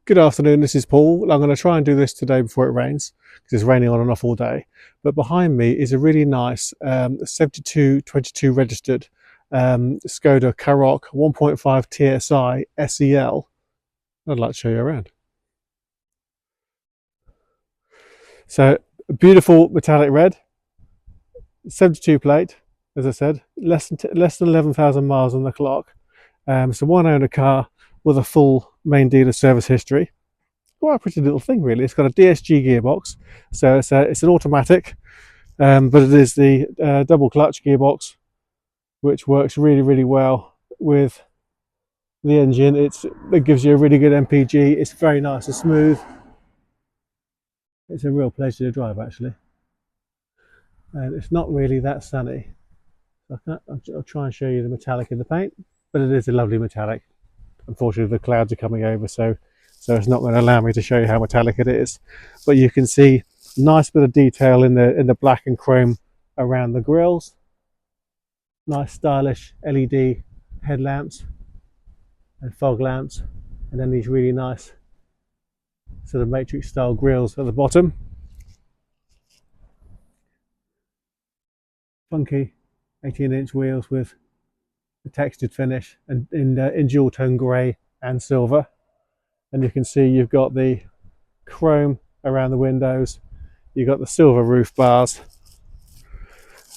Good afternoon, this is Paul. I'm going to try and do this today before it rains because it's raining on and off all day. But behind me is a really nice 7222 registered Skoda Karoq 1.5 TSI SEL. I'd like to show you around. So, a beautiful metallic red, 72 plate, as I said, less than 11,000 miles on the clock. It's a one owner car with a full main dealer service history. Quite a pretty little thing, really. It's got a DSG gearbox, so it's an automatic, but it is the double clutch gearbox, which works really well with the engine. It gives you a really good MPG. It's very nice and smooth. It's a real pleasure to drive, actually, and it's not really that sunny. I'll try and show you the metallic in the paint, but it is a lovely metallic. Unfortunately, the clouds are coming over, so it's not going to allow me to show you how metallic it is. But you can see a nice bit of detail in the black and chrome around the grills. Nice stylish LED headlamps and fog lamps, and then these really nice sort of matrix style grills at the bottom. Funky 18-inch wheels with a textured finish and in dual tone grey and silver. And you can see you've got the chrome around the windows, you've got the silver roof bars,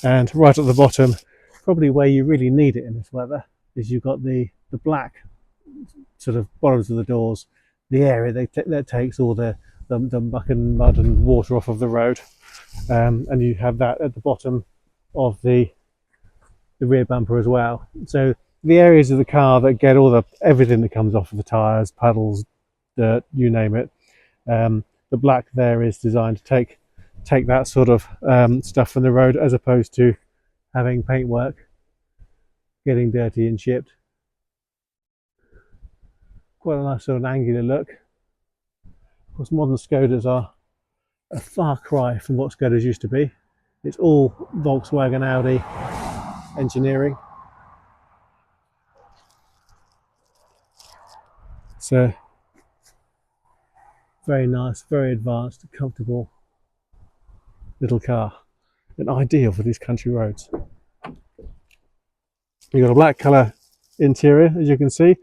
and right at the bottom, probably where you really need it in this weather, is you've got the black sort of bottoms of the doors, the area that takes all the muck and mud and water off of the road, and you have that at the bottom of the rear bumper as well. So the areas of the car that get everything that comes off of the tyres, puddles, dirt, you name it. The black there is designed to take that sort of stuff from the road, as opposed to having paintwork getting dirty and chipped. Quite a nice sort of angular look. Of course, modern Skodas are a far cry from what Skodas used to be. It's all Volkswagen, Audi engineering. So very nice, very advanced, comfortable little car, and ideal for these country roads. You've got a black colour interior, as you can see,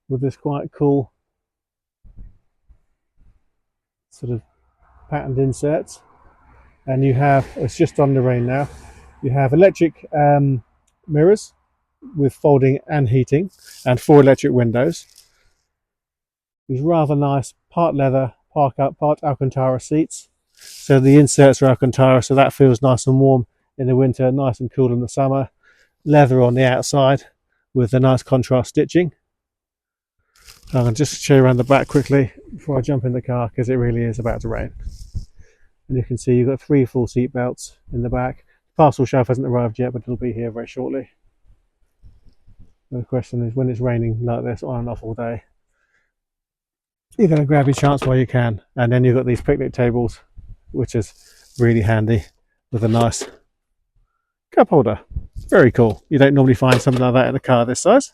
with this quite cool sort of patterned inserts. And you have, it's just on the rain now, you have electric mirrors with folding and heating, and 4 electric windows. These rather nice part leather, part Alcantara seats. So the inserts are Alcantara, so that feels nice and warm in the winter, nice and cool in the summer. Leather on the outside with the nice contrast stitching. I'm going to just show you around the back quickly before I jump in the car, because it really is about to rain. And you can see you've got 3 full seat belts in the back. The parcel shelf hasn't arrived yet, but it'll be here very shortly. And the question is, when it's raining like this on and off all day, you're going to grab your chance while you can. And then you've got these picnic tables, which is really handy, with a nice cup holder. Very cool. You don't normally find something like that in a car this size.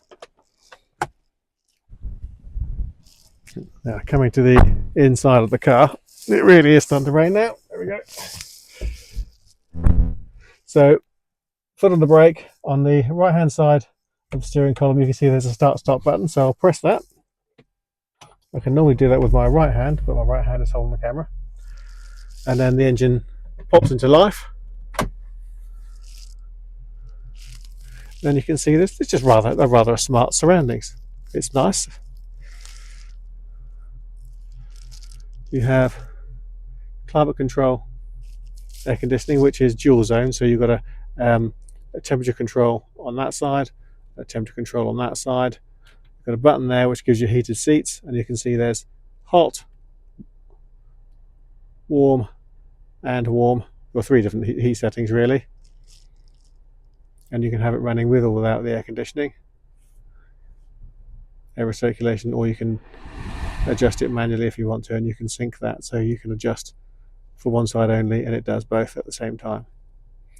Now, coming to the inside of the car, it really is starting to rain now. There we go. So, foot on the brake. On the right hand side of the steering column, you can see there's a start stop button, so I'll press that. I can normally do that with my right hand, but my right hand is holding the camera. And then the engine pops into life. Then you can see this. It's just rather smart surroundings. It's nice. You have climate control, air conditioning, which is dual zone. So you've got a temperature control on that side, a temperature control on that side. You've got a button there which gives you heated seats, and you can see there's hot, warm, and warm. Or 3 different heat settings really. And you can have it running with or without the air conditioning, air recirculation, or you can adjust it manually if you want to, and you can sync that, so you can adjust for one side only and it does both at the same time.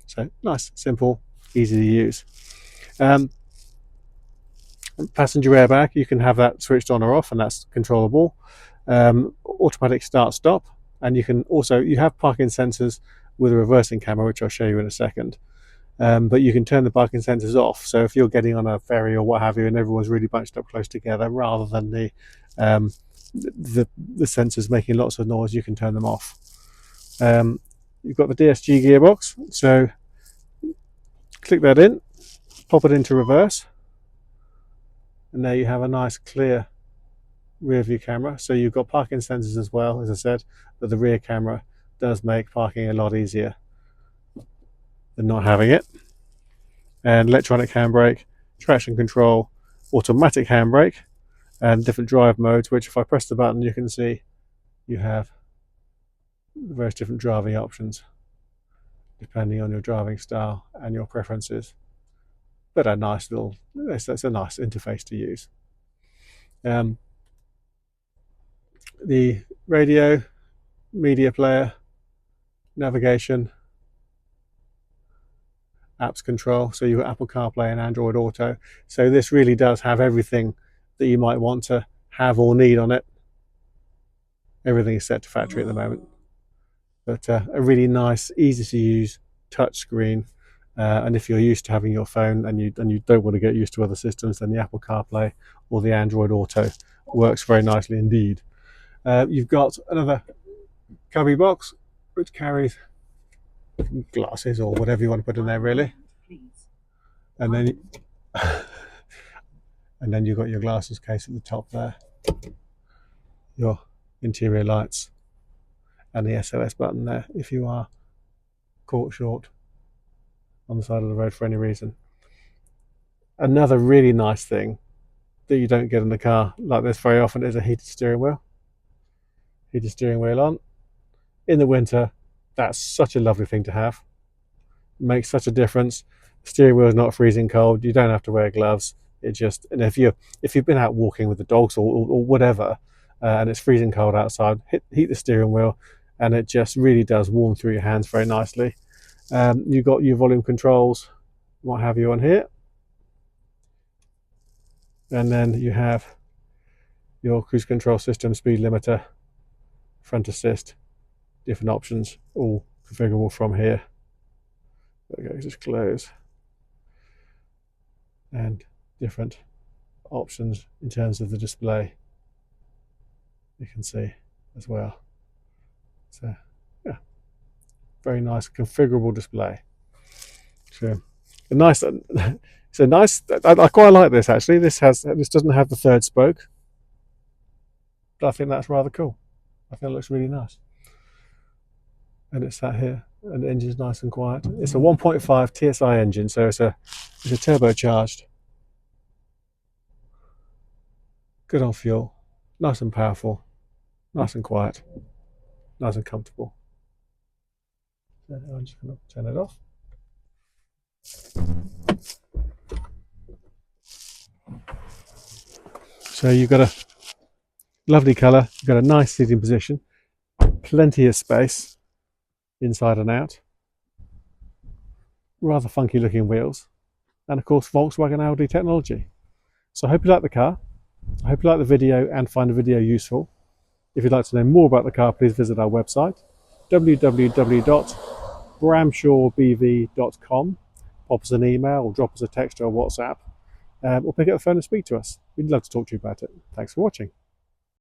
So nice, simple, easy to use. Passenger airbag, you can have that switched on or off, and that's controllable. automatic start stop, and you have parking sensors with a reversing camera, which I'll show you in a second. But you can turn the parking sensors off. So if you're getting on a ferry or what have you, and everyone's really bunched up close together, rather than the sensors making lots of noise, you can turn them off. You've got the DSG gearbox, so click that in, pop it into reverse, and there you have a nice clear rear view camera. So you've got parking sensors as well, as I said, but the rear camera does make parking a lot easier than not having it. And electronic handbrake, traction control, automatic handbrake, and different drive modes, which if I press the button you can see you have various different driving options depending on your driving style and your preferences. But a nice little, it's a nice interface to use. The radio, media player, navigation, apps control, so you've got Apple CarPlay and Android Auto. So this really does have everything that you might want to have or need on it. Everything is set to factory at the moment. But a really nice, easy to use touch screen. And if you're used to having your phone and you don't want to get used to other systems, then the Apple CarPlay or the Android Auto works very nicely indeed. You've got another cubby box which carries glasses or whatever you want to put in there, really. And then you've got your glasses case at the top there, your interior lights, and the SOS button there if you are caught short on the side of the road for any reason. Another really nice thing that you don't get in a car like this very often is a heated steering wheel. Heated steering wheel on. In the winter, that's such a lovely thing to have. It makes such a difference. The steering wheel is not freezing cold. You don't have to wear gloves. And if you've been out walking with the dogs or whatever, and it's freezing cold outside, heat the steering wheel, and it just really does warm through your hands very nicely. You've got your volume controls, what have you on here, and then you have your cruise control system, speed limiter, front assist, different options, all configurable from here. There we go, just close, and different options in terms of the display you can see as well. So yeah, very nice configurable display. So a nice, it's a nice, I quite like this actually. This doesn't have the third spoke, but I think that's rather cool. I think it looks really nice. And it's sat here, and the engine's nice and quiet. It's a 1.5 TSI engine, so it's a turbocharged. Good on fuel, nice and powerful, nice and quiet, nice and comfortable. So I'm just going to turn it off. So you've got a lovely colour, you've got a nice seating position, plenty of space inside and out, rather funky looking wheels, and of course Volkswagen Audi technology. So I hope you like the car, I hope you like the video and find the video useful. If you'd like to know more about the car, please visit our website www.bramshawebv.com. Pop us an email or drop us a text or a WhatsApp, or pick up the phone and speak to us. We'd love to talk to you about it. Thanks for watching.